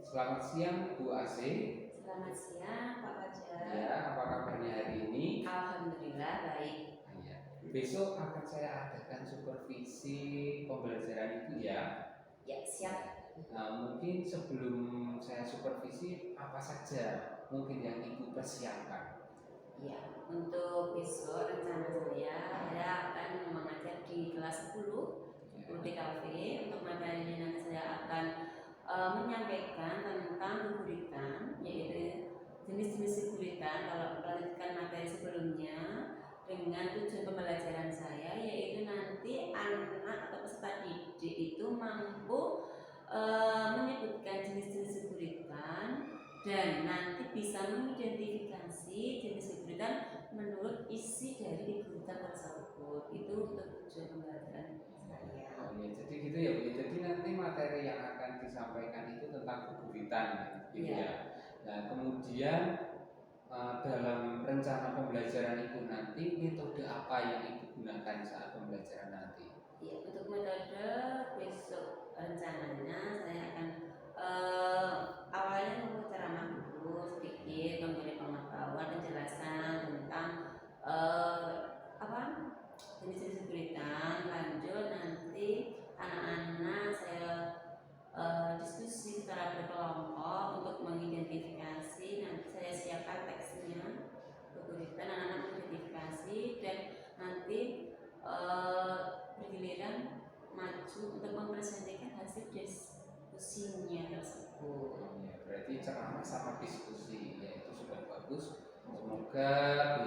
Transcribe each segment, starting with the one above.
Selamat siang Bu Asih. Selamat siang Pak Fajar. Ya, apa kabarnya hari ini? Alhamdulillah baik. Ya. Besok akan saya adakan supervisi pembelajaran Ibu ya. Ya, siap. Mungkin sebelum saya supervisi apa saja mungkin yang Ibu persiapkan? Ya, untuk besok rencana saya akan mengajar di kelas 10 TKV. Untuk materinya nanti saya akan menyampaikan tentang keguritan, yaitu jenis-jenis keguritan. Kalau melanjutkan materi sebelumnya dengan tujuan pembelajaran saya, yaitu nanti anak atau peserta didik itu mampu menyebutkan jenis-jenis keguritan dan nanti bisa mengidentifikasi jenis keguritan menurut isi dari keguritan tersebut. Itu untuk tujuan pembelajaran saya. Oh ya, jadi gitu ya Bu. Jadi nanti materi yang akan disampaikan itu tentang keguritan, gitu ya. Nah, kemudian dalam rencana pembelajaran Ibu nanti metode apa yang Ibu gunakan saat pembelajaran nanti? Ya, untuk metode besok rencananya saya akan awalnya ceramah dulu sedikit memberi pengetahuan penjelasan tentang jenis-jenis keguritan. Lanjut nanti anak-anak saya diskusi secara berkelompok untuk mengidentifikasi. Nanti saya siapkan teksnya keguritan, anak-anak mengidentifikasi dan nanti bergiliran maju untuk mempresentasikan hasil diskusinya tersebut. Ya, berarti ceramah sama diskusi ya, itu sudah bagus. Semoga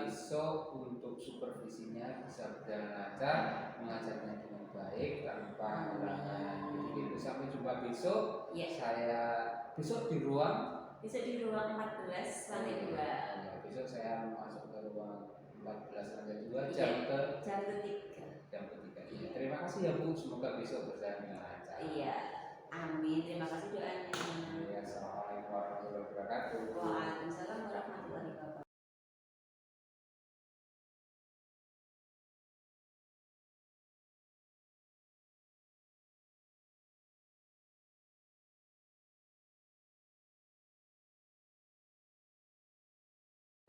besok untuk supervisinya bisa berjalan lancar, mengajarnya dengan baik tanpa halangan. Jadi sampai jumpa besok. Ya. Saya besok di ruang 14 lantai 2. Ya, besok saya masuk ke ruang 14 lantai 2 jam ketiga. Ya, terima kasih ya Bu, semoga besok berjalan dengan lancar. Iya, amin. Terima kasih doanya. Ya, assalamualaikum warahmatullahi wabarakatuh. Waalaikumsalam warahmatullahi wabarakatuh.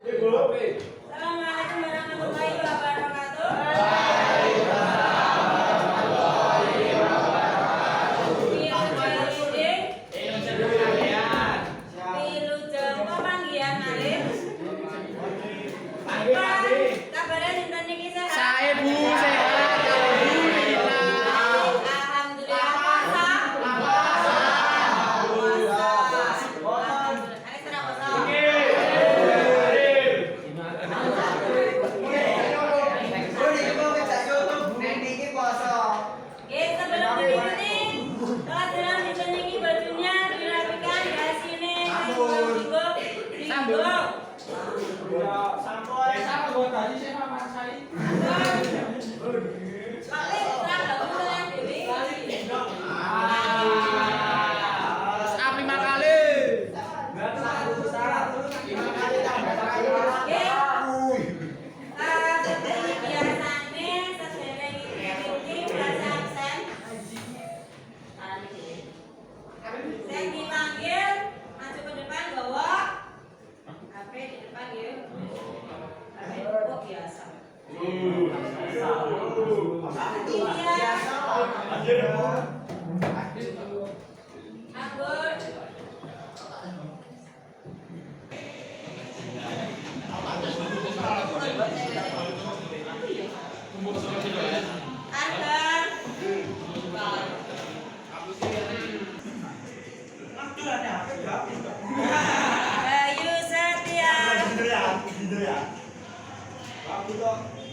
Assalamualaikum warahmatullahi wabarakatuh.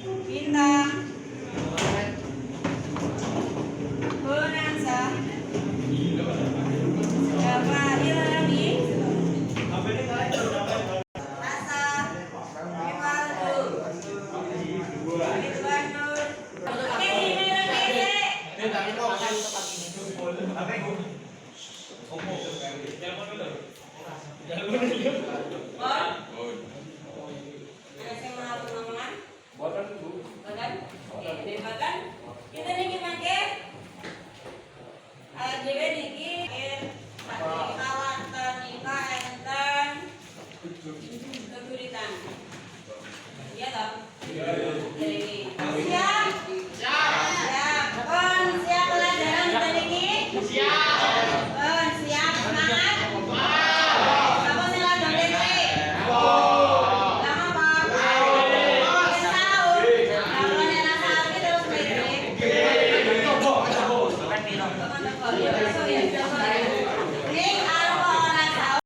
Bintang Bonanza Java Ilami Asa Evaldo Ridwanul. Oke, ini Siap? Siap. Kon siap pelajaran tadi ini? Siap. Kon siap semangat? Kamu sila dompet. Lama Pak. Wis sahur. Kalau nenek sahur terus break. Ning arep ora sahur.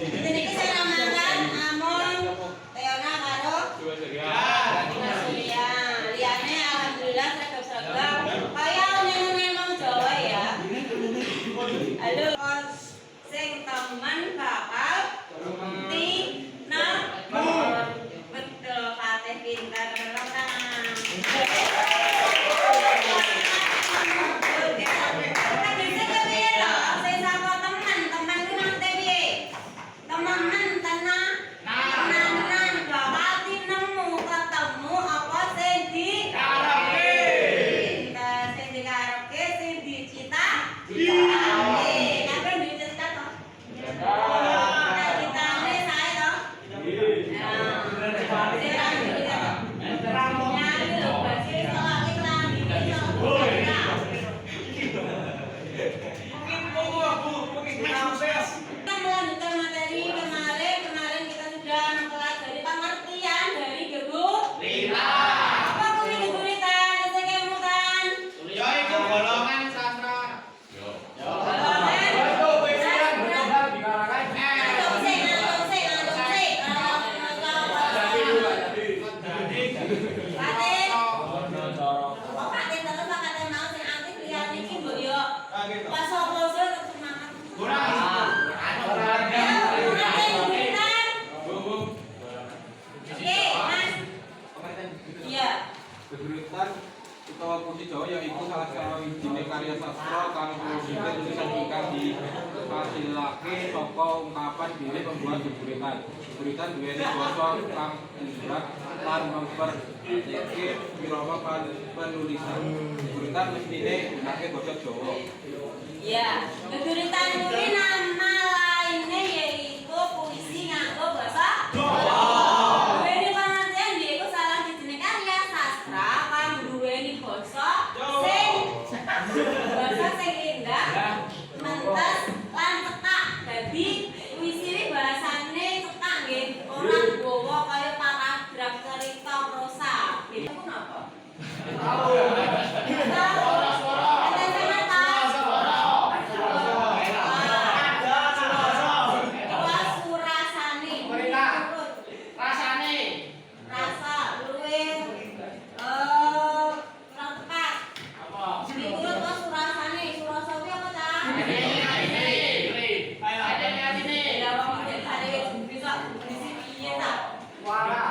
Jadi saya namakan Amon, Teona karo Surya. Liane alhamdulillah seragam-seragam. Kaya neng-neng Jawa ya. Halo, sing temen bakal Tina. Betul, Fatih pintar orang. Temenan tenang, tenanan bakal tinemu ketemu apa sing dikarepke. Sing dikarepke sing dicita-citake. Kabeh dicita to? Cita-citane sae to? Kita melanjutkan materi kemarin kita sudah mempelajari pengertian dari geguritan. Apa kuwi geguritan? Sing kemutan. Ya itu golongan sastra. Geguritan utawa puisi Jawa yaiku salah sawijining karya sastra kang tulisan ingkang dihasilake saka ungkapan dening pembuat geguritan. Geguritan duweni basa kang ingrat lan memperbaiki wirama penulisan. Geguritan mestine gunake basa Jawa. Ya, geguritan kuwi nama lainnya yaitu puisi nganggo basa Jawa. Duweni pengertian yaiku salah sijining karya sastra kang duweni basa sing indah, mentes lan cekak. Dadi puisi iki bahasane cekak nggih, ora nggawa kaya paragraf cerita prosa. Itu napa? Suara.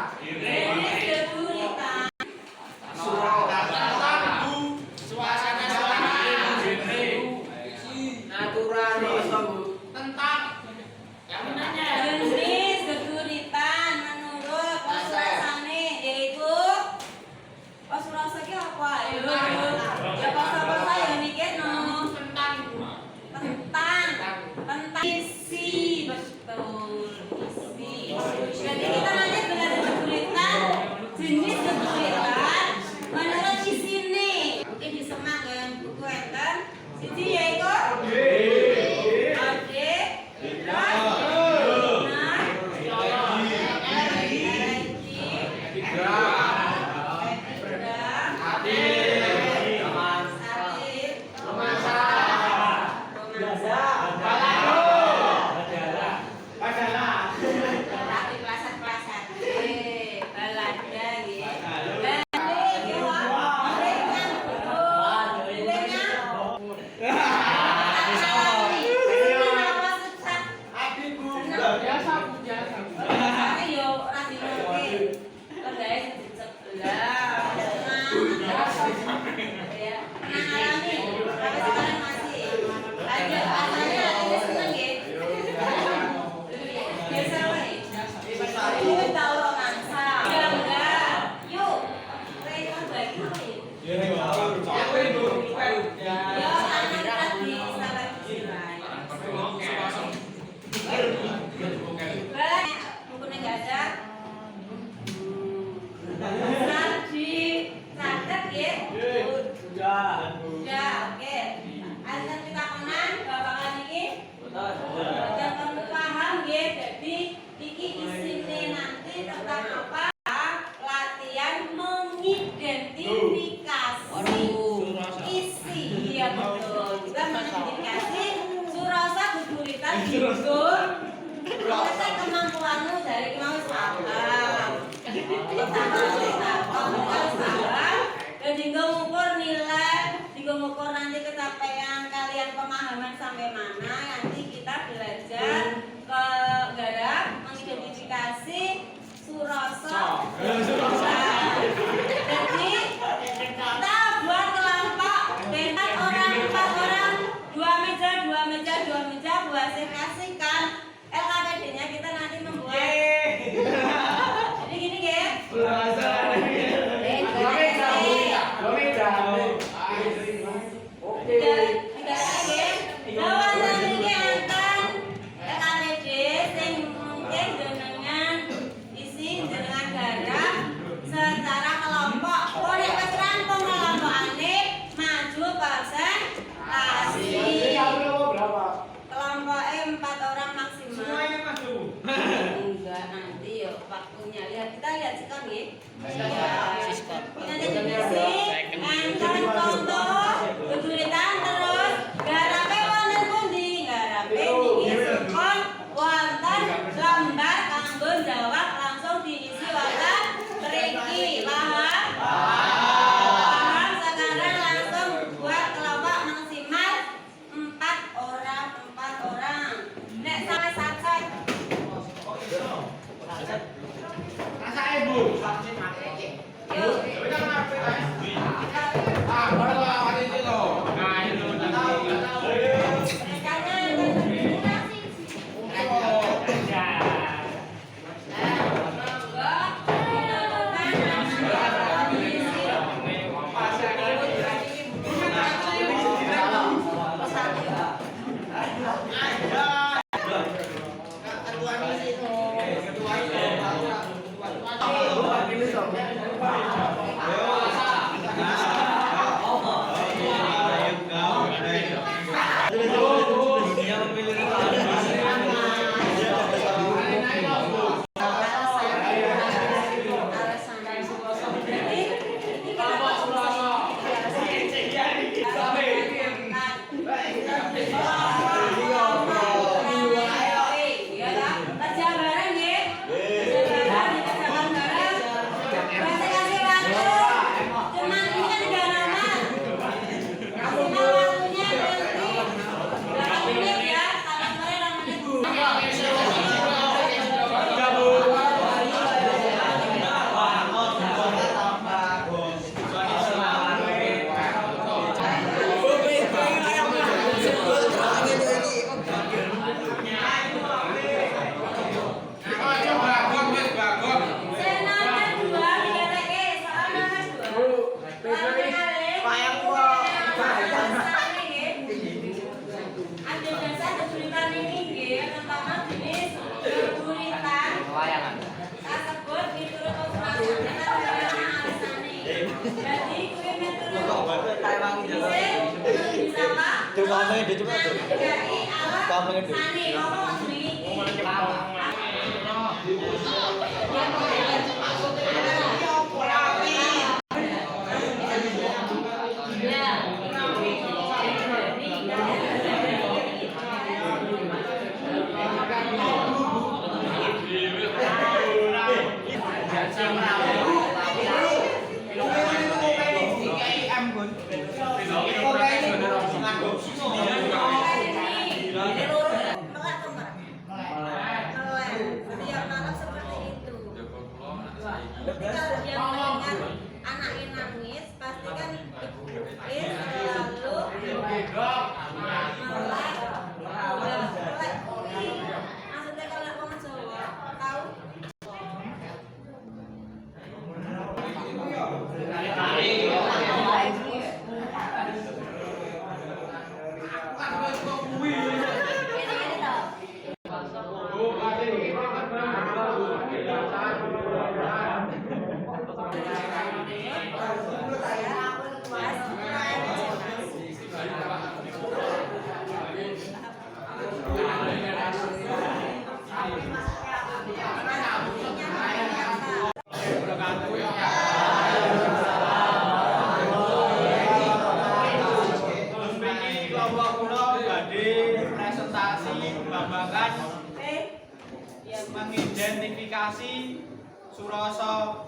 kita lihat sikon nggih. Kita definisi engkon contoh geguritan terus garape wonten pundi? Garape niki sikon wonten lembar kanggo jawab langsung diisi wonten mriki. Paham? Paham. Sekarang langsung buat kelompok maksimal 4 orang. Nek sampai sacet. Rasa ibu. Yuk. Mengidentifikasi surasa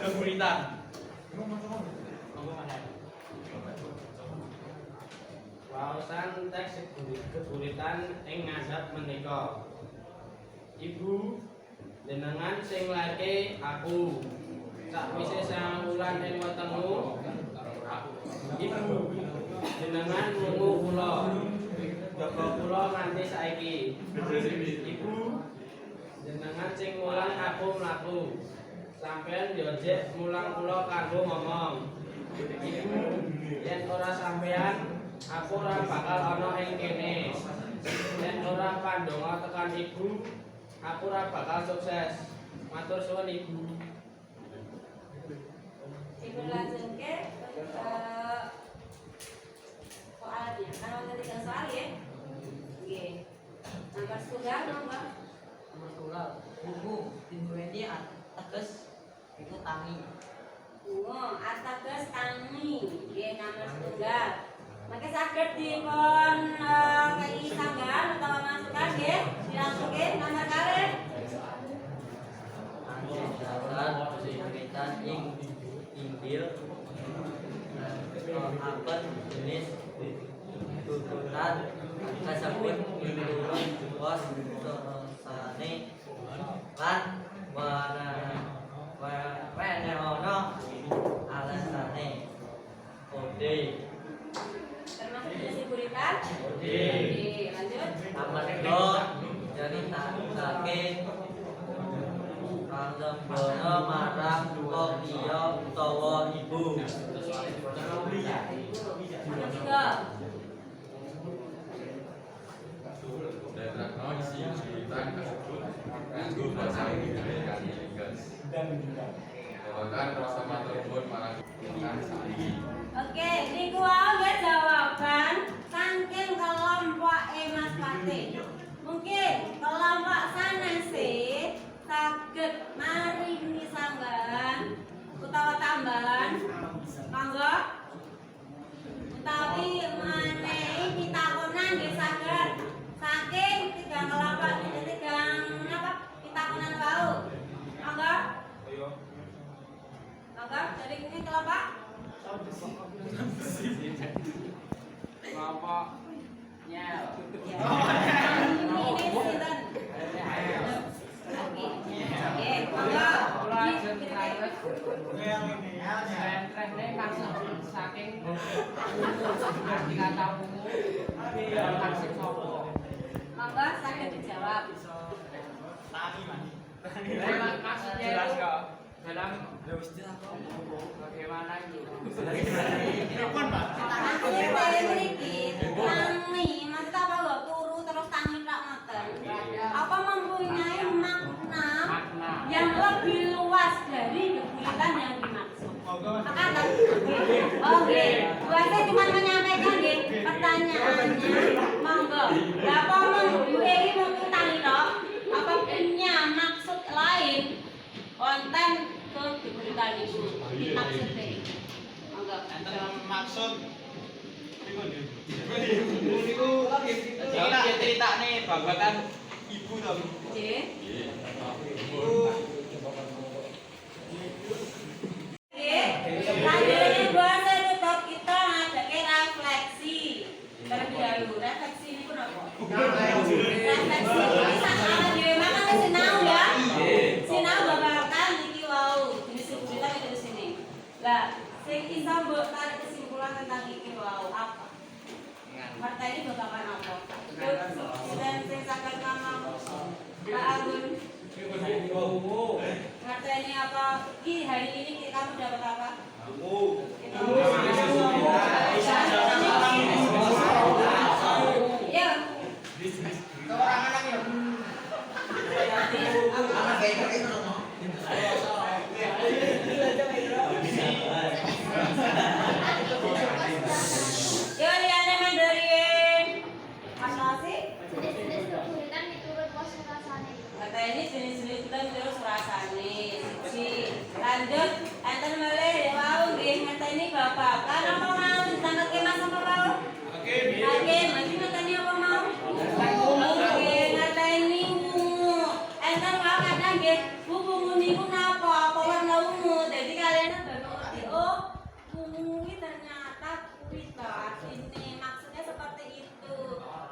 geguritan. Wawasan teks geguritan ing ngadhep menika. Ibu, jenengan sing lairke aku. Sakwise sangulan ing wetengmu. Ibu, jenengan nunggu kula. Jaga kula nganti saiki. Ibu, jenengan sing mulang aku mlaku. Sampeyan yo jek mulang kula kanggo ngomong. Ibu, yen ora sampeyan aku ora bakal ana ing kene. Yen ora pandonga tekan ibu, aku ora bakal sukses. Matur suwun ibu. Ibu lanjutke soalnya, karena ada 3 soal ya. Oke. Nomor setunggal nomor. Nomor tunggal buku diduweni teges itu tangi. Astages tangi, nggih nomor setunggal. Maka saged dipun kei sanggahan utawa masukan nggih, dilangsunke nomor kalih. Dasar buritan ing Injil akan jenis tututan kasebut miturut bos terusane lan wene ono alasane kode Termasuk jenis buritan? kode Lanjut. amarga nyaritake kalembana marang wong liya utawa ibu. Nomor tiga. Daerah isi buritan kasebut nganggo basa Inggris kanthi ringkas. Bahkan rasa maturnuwun marang ingkang sami. Oke, niku wae nggih jawaban saking kelompok Mas Pati. Mungkin kelompok sanesih saged maringi sanggahan utawa tambahan monggo utawi menehi pitakonan nggih saged saking tigang kelompok tigang apa pitakonan wau monggo monggo dari ini kelompok Kelompok nyel. ini sinten oke monggo Trennya langsung saking kata umum langsung sopo. monggo saged dijawab Maksudnya jelas kok dalam bagaimana itu? maksudnya saya mriki tangi maksud apa lho turu terus tangi tak ngoten apa mempunyai makna yang lebih luas dari buritan yang dimaksud maka oke saya cuma menyampaikan nggih pertanyaannya monggo lah apa mempunyai mungkin tangi tok apa punya maksud lain konten ke buritan itu dimaksudnya monggo Maksud cerita nih babakan ibu dong. nggih lanjut bahasa tutup kita ngadake refleksi terlebih dahulu refleksi ini pun apa? Refleksi ini sama dia makan sinau ya sinau babakan niki wau jenis berita itu di sini lah sing iso mbok tarik kesimpulan tentang iki wau apa? Partai ini babakan apa? Dan sing saged ngomong Pak Agun Partai ini apa? Hari ini kamu dapat apa? Ya. Yo liane Mandarin. Mas Nasi? Jenis-jenis kesulitan miturut pos rasane. Kata ini jenis-jenis kita terus rasane. Lanjut, enten malih ya wau nggih ngerteni babakan apa mau ditangkep Mas apa wau? Oke, mesti ngerteni apa mau? Oke, ngerteni ungu. Enten wau kadang nggih, Bu ungu niku napa? Apa warna ungu? Jadi kalian baru ngerti, oh, ungu ini ternyata kuwi to artine. Maksudnya seperti itu.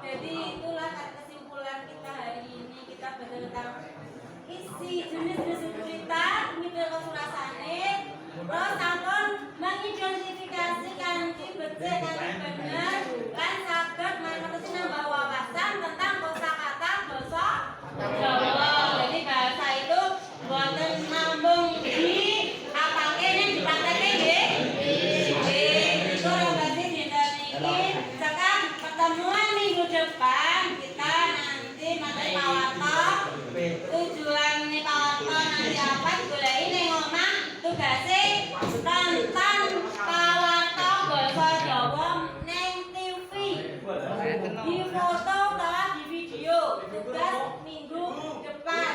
Jadi itulah kesimpulan kita hari ini. Kita belajar tentang isi jenis-jenis berita miturut surasane terus sampun mengidentifikasi kanthi becik kanthi bener lan saged mangertosi nambah wawasan tentang kosakata basa Jawa. Jadi bahasa itu boten nambung di apake ning dipraktekke nggih. Itu berarti dinten iki sekarang pertemuan minggu depan kita nanti materi pawarta tujuan nih pawarta nanti apa digoleki ning omah tugase tentang pawarta basa Jawa ning TV di foto utawa di video tugas minggu depan.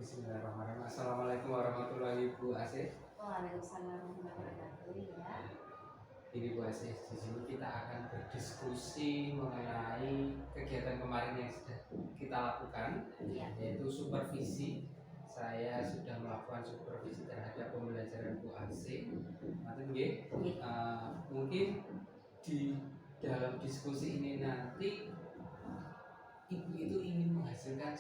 Bismillahirrahmanirrahim. Assalamualaikum warahmatullahi wabarakatuh. Waalaikumsalam warahmatullahi wabarakatuh. Ya. Ini Bu Asih, di sini kita akan berdiskusi mengenai kegiatan kemarin yang sudah kita lakukan, Iya. yaitu supervisi. Saya sudah melakukan supervisi terhadap pembelajaran Bu Asih. Mungkin di dalam diskusi ini nanti Ibu itu ingin menghasilkan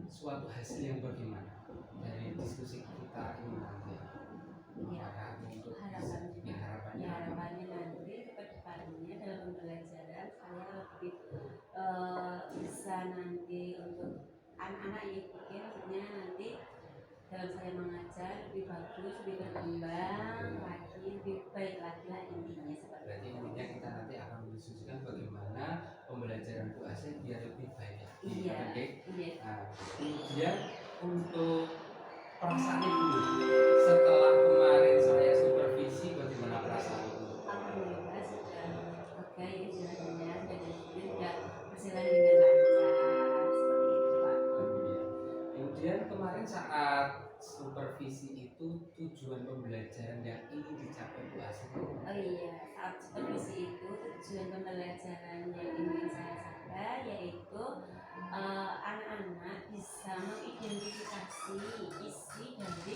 suatu hasil yang bagaimana dari diskusi kita ini nanti. Iya. Apakah untuk Harapannya harapannya nanti ke depannya dalam pembelajaran saya lebih bisa nanti untuk anak-anak ya pikir maksudnya nanti dalam saya mengajar lebih bagus, lebih berkembang lagi, lebih baik lagi lah intinya seperti berarti itu. intinya kita nanti akan mendiskusikan bagaimana pembelajaran Bu Asih biar lebih baik lagi. Iya. Oke? Iya. Nah, kemudian untuk perasaan Ibu setelah kemarin saya supervisi, bagaimana perasaan Ibu? Alhamdulillah sudah oke istilahnya dan sudah berjalan dengan lancar seperti itu Pak. Kemudian kemarin saat supervisi itu tujuan pembelajaran yang ingin dicapai Bu Asih. Oh iya, saat supervisi itu tujuan pembelajaran yang ingin saya capai yaitu anak-anak bisa mengidentifikasi isi dari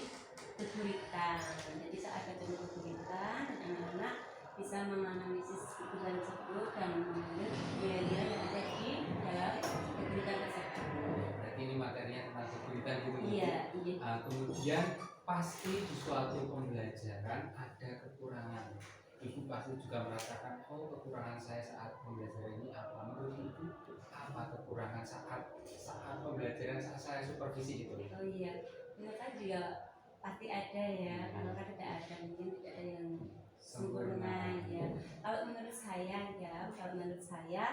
keguritan. Jadi saat ada keguritan, anak-anak bisa menganalisis keguritan tersebut dan mengambil nilai-nilai yang ada di dalam keguritan tersebut. Berarti ini materinya tentang keguritan gitu. Iya, iya. Kemudian pasti di suatu pembelajaran ada kekurangan. Ibu pasti juga merasakan, oh kekurangan saya saat pembelajaran ini apa? Menurut Ibu apa kekurangan saat pembelajaran saat saya supervisi itu? Oh iya, menurut saya juga pasti ada ya. Kalau kan tidak ada mungkin tidak ada yang sempurna ya. Kalau menurut saya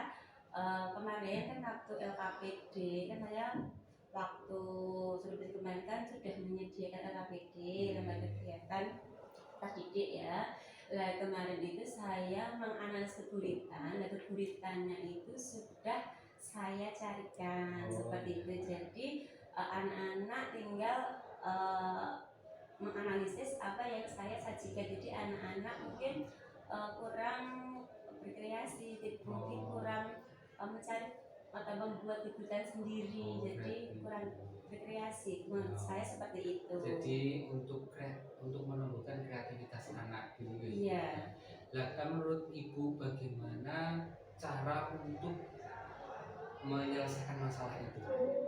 kemarin kan waktu LKPD kan saya waktu sebelum kemarin kan sudah menyediakan LKPD lembaga kegiatan didik ya. Lah kemarin itu saya menganalisis keguritan, dan keguritannya itu sudah saya carikan seperti itu. Jadi anak-anak tinggal menganalisis apa yang saya sajikan. Jadi anak-anak mungkin kurang berkreasi, jadi mungkin kurang mencari atau membuat keguritan sendiri. Jadi kurang berkreasi. Menurut saya seperti itu. Jadi untuk menumbuhkan kreativitas anak gitu. Iya. Lah menurut Ibu bagaimana cara untuk menyelesaikan masalah itu?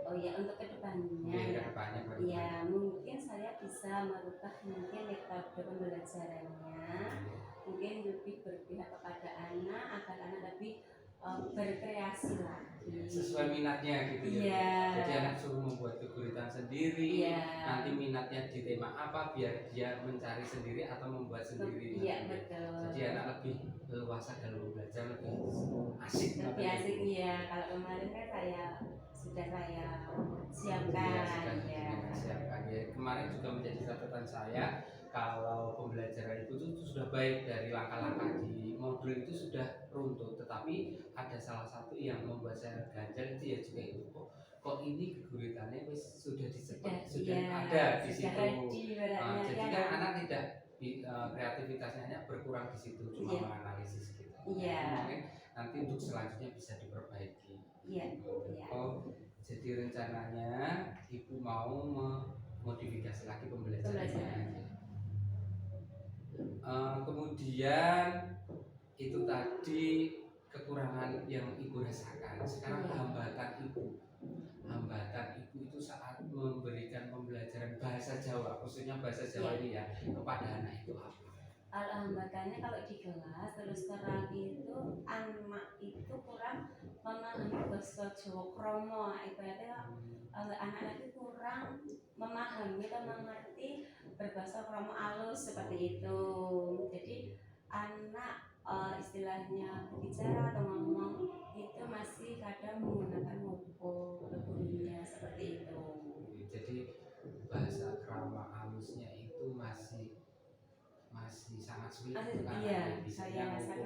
Oh ya, untuk kedepannya ya. Ya mungkin saya bisa merubah mungkin metode pembelajarannya, mungkin lebih berpihak kepada anak agar anak lebih berkreasi lagi sesuai minatnya gitu ya. Iya. Jadi anak suruh membuat keguritan sendiri. Iya. Nanti minatnya di tema apa biar dia mencari sendiri atau membuat sendiri. Iya betul. Jadi anak lebih leluasa dalam belajar, lebih asik. Lebih asik ya. Kalau kemarin kan saya siapkan ya. Siapkan ya. Kemarin juga menjadi catatan saya kalau pembelajaran itu sudah baik dari langkah-langkah di modul itu sudah runtuh, tetapi ada salah satu yang membuat saya ganjal itu ya juga itu kok ini keguritannya sudah ada di situ. Jadi kan anak tidak kreativitasnya hanya berkurang di situ, cuma menganalisis gitu. Mungkin nanti untuk selanjutnya bisa diperbaiki. Jadi rencananya Ibu mau memodifikasi lagi pembelajarannya. Kemudian itu tadi kekurangan yang Ibu rasakan. Sekarang hambatan Ibu itu saat memberikan pembelajaran bahasa Jawa, khususnya bahasa Jawa ini ya, kepada anak itu apa? Hambatannya kalau di kelas terus terang itu anak itu kurang memahami bahasa Jawa kromo, ibaratnya anak-anak itu kurang memahami atau mengerti berbahasa kromo alus seperti itu. Jadi anak istilahnya berbicara atau ngomong itu masih kadang menggunakan mopo gurunya seperti itu. Jadi bahasa krama halusnya itu masih sangat sulit. Iya,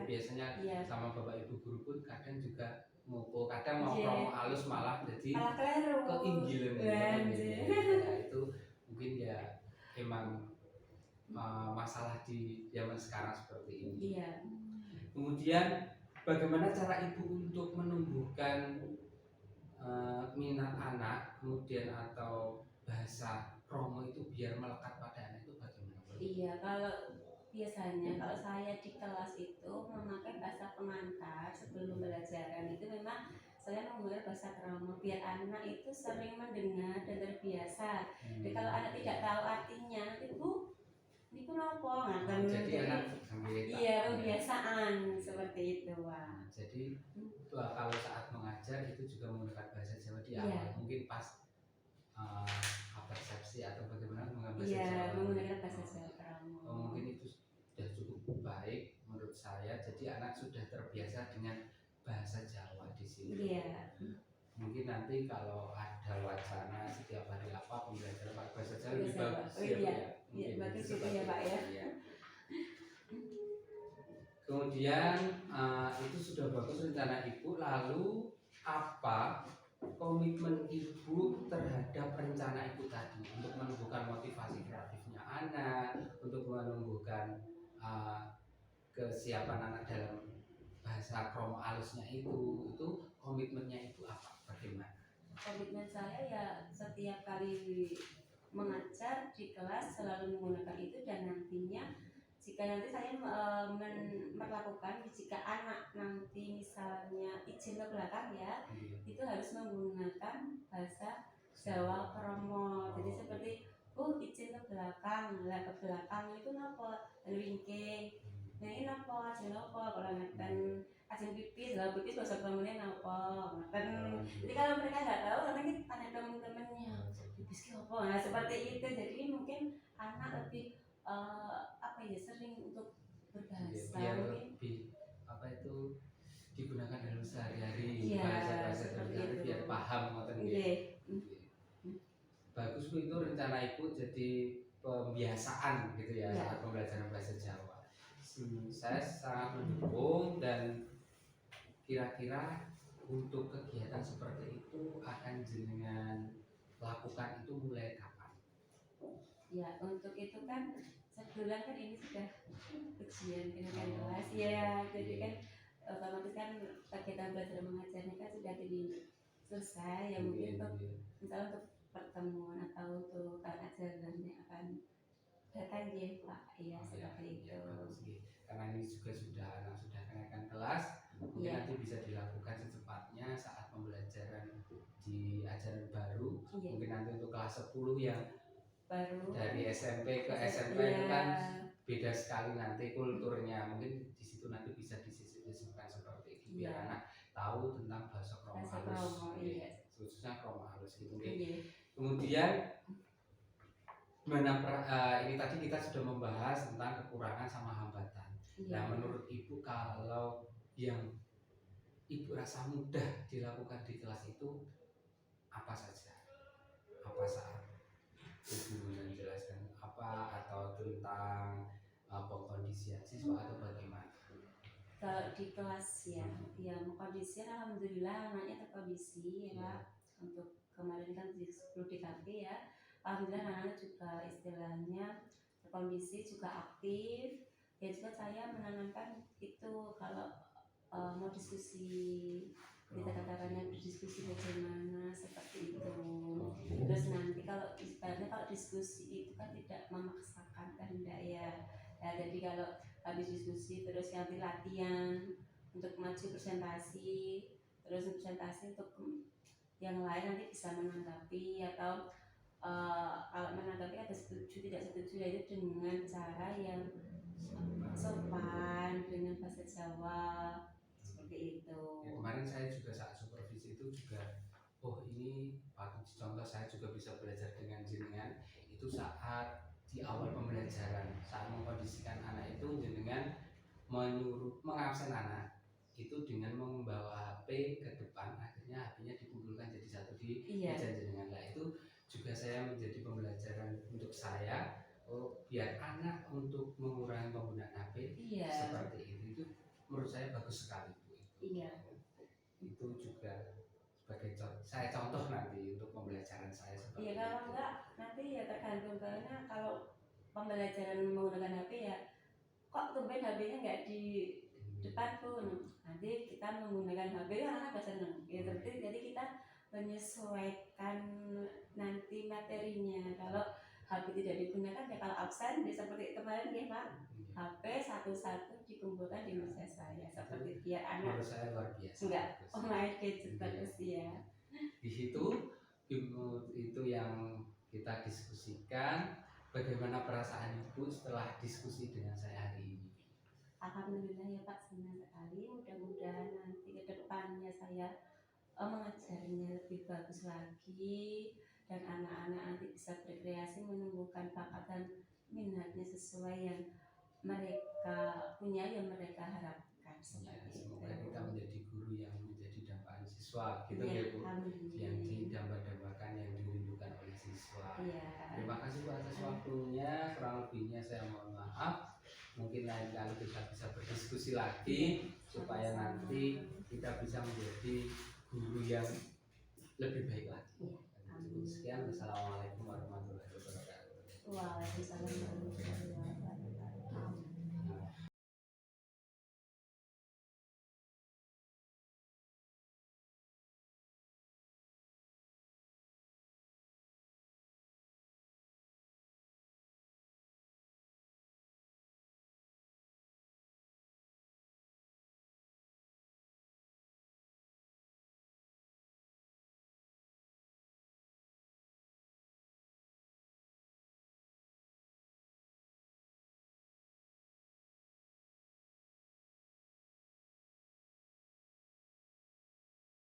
biasanya sama bapak ibu guru pun kadang juga ngumpul, kadang mau Iya. promo halus malah jadi Malah keliru. keinggilan Anjir. itu mungkin ya emang masalah di zaman sekarang seperti ini. Iya. Kemudian bagaimana cara ibu untuk menumbuhkan minat anak kemudian atau bahasa kromo itu biar melekat pada anak itu bagaimana? Iya, kalau biasanya kalau saya di kelas itu memakai bahasa pengantar sebelum pembelajaran itu memang saya menggunakan bahasa kromo biar anak itu sering mendengar dan terbiasa. Jadi kalau anak tidak tahu artinya, nanti bu, ini kenapa? Nah, Jadi anak iya kebiasaan seperti itu, Wak. Jadi kalau saat mengajar itu juga menggunakan bahasa Jawa di Iya. awal, mungkin pas persepsi atau bagaimana menggunakan bahasa Iya, Jawa. menggunakan bahasa Jawa kromo. Mungkin itu sudah cukup baik menurut saya. Jadi anak sudah terbiasa dengan bahasa Jawa di sini. Iya. Mungkin nanti kalau ada wacana setiap hari apa pembelajaran pakai bahasa Jawa lebih Bahasa bagus. Jawa. Oh, ya, iya. Bu, ya. Iya, Mungkin bagus seperti itu ya, Pak, ya. Iya. Kemudian itu sudah bagus rencana ibu. Lalu apa komitmen ibu terhadap rencana ibu tadi untuk menumbuhkan motivasi kreatifnya anak, untuk menumbuhkan kesiapan anak dalam bahasa kromo halusnya itu komitmennya itu apa? Bagaimana? Komitmen saya ya setiap kali mengajar di kelas selalu menggunakan itu dan nantinya jika nanti saya melakukan jika anak nanti misalnya izin ke belakang ya itu harus menggunakan bahasa Jawa kromo. Jadi seperti izin ke belakang, lah ke belakang itu napa wingking. Nah ini napa ajeng napa kalau ngeten ajeng pipis, lah pipis bahasa kromone napa. Ngeten. Jadi kalau mereka nggak tahu nanti tanya teman-temannya pipis ki apa. Nah seperti itu. Jadi mungkin anak lebih sering untuk berbahasa Biar mungkin lebih itu digunakan dalam sehari-hari Iya, bahasa-bahasa seperti sehari-hari itu. biar paham ngoten nggih. Iya. Bagus Bu, itu rencana ibu jadi pembiasaan gitu ya Iya. saat pembelajaran bahasa Jawa. Saya sangat mendukung dan kira-kira untuk kegiatan seperti itu akan jenengan lakukan itu mulai kapan? Ya untuk itu kan sebulan kan ini sudah ujian kenaikan kelas ya, jadi kan otomatis kan kegiatan belajar mengajarnya kan sudah jadi selesai ya mungkin untuk misalnya untuk pertemuan atau untuk ajarannya akan datang ya Pak ya seperti itu. Karena ini juga sudah kenaikan kelas, mungkin Iya. nanti bisa dilakukan secepatnya saat pembelajaran di ajaran baru. Iya. Mungkin nanti untuk kelas 10 yang Baru dari SMP ke SMP Iya. itu kan beda sekali nanti kulturnya. Mungkin di situ nanti bisa disisipkan seperti itu biar Iya. anak tahu tentang bahasa kromo Bahasa halus, kromo, iya. khususnya kromo halus gitu. Oke. Iya. Kemudian ini tadi kita sudah membahas tentang kekurangan sama hambatan. Iya. Nah menurut ibu kalau yang ibu rasa mudah dilakukan di kelas itu apa saja? Apa saat ibu menjelaskan apa atau tentang pengkondisian siswa atau bagaimana? Kalau di kelas ya, yang kondisi alhamdulillah anaknya terkondisi ya Pak. Untuk kemarin kan di 10 DKP ya, alhamdulillah anak-anak juga istilahnya terkondisi juga aktif. Ya juga saya menanamkan itu kalau mau diskusi kita katakannya berdiskusi bagaimana seperti itu. Terus nanti kalau istilahnya kalau diskusi itu kan tidak memaksakan kehendak ya. Jadi kalau habis diskusi terus nanti latihan untuk maju presentasi, terus presentasi untuk yang lain nanti bisa menanggapi atau kalau menanggapi ada setuju tidak setuju ya itu dengan cara yang sopan dengan bahasa Jawa seperti itu. Ya, kemarin saya juga saat supervisi itu juga ini patut dicontoh, saya juga bisa belajar dengan jenengan itu saat di awal pembelajaran saat mengkondisikan anak itu jenengan mengabsen anak itu dengan membawa HP ke depan, akhirnya HP-nya dikumpulkan jadi satu di meja jenengan. Nah itu juga saya menjadi pembelajaran untuk saya biar anak untuk mengurangi penggunaan HP seperti itu menurut saya bagus sekali Bu. Iya. itu juga sebagai saya contoh nanti untuk pembelajaran saya seperti Iya, kalau itu. enggak nanti ya tergantung, karena kalau pembelajaran menggunakan HP ya kok tumben HP-nya nggak di depan pun, nanti kita menggunakan HP anak nggak seneng gitu. Jadi kita menyesuaikan nanti materinya. Kalau HP tidak digunakan ya kalau absen ya seperti kemarin ya Pak, HP satu-satu dikumpulkan di meja saya seperti biar anak Menurut saya luar biasa. enggak Bagus. main gadget terus ya. Di situ itu yang kita diskusikan. Bagaimana perasaan Ibu setelah diskusi dengan saya hari ini? Alhamdulillah ya Pak, senang sekali. Mudah-mudahan nanti ke depannya saya mengajarnya lebih bagus lagi, dan anak-anak nanti bisa berkreasi menumbuhkan bakat dan minatnya sesuai yang mereka punya, yang mereka harapkan. Ya, Seperti semoga itu. kita menjadi guru yang menjadi dambaan siswa, gitu Iya, ya Bu, amin. yang didambakan yang dirindukan oleh siswa. Iya. Terima kasih Bu atas waktunya. Kurang lebihnya saya mohon maaf. Mungkin lain kali kita bisa berdiskusi lagi supaya nanti kita bisa menjadi guru yang lebih baik lagi. Amin. Sekian, wassalamualaikum warahmatullahi wabarakatuh. Waalaikumsalam warahmatullahi wabarakatuh.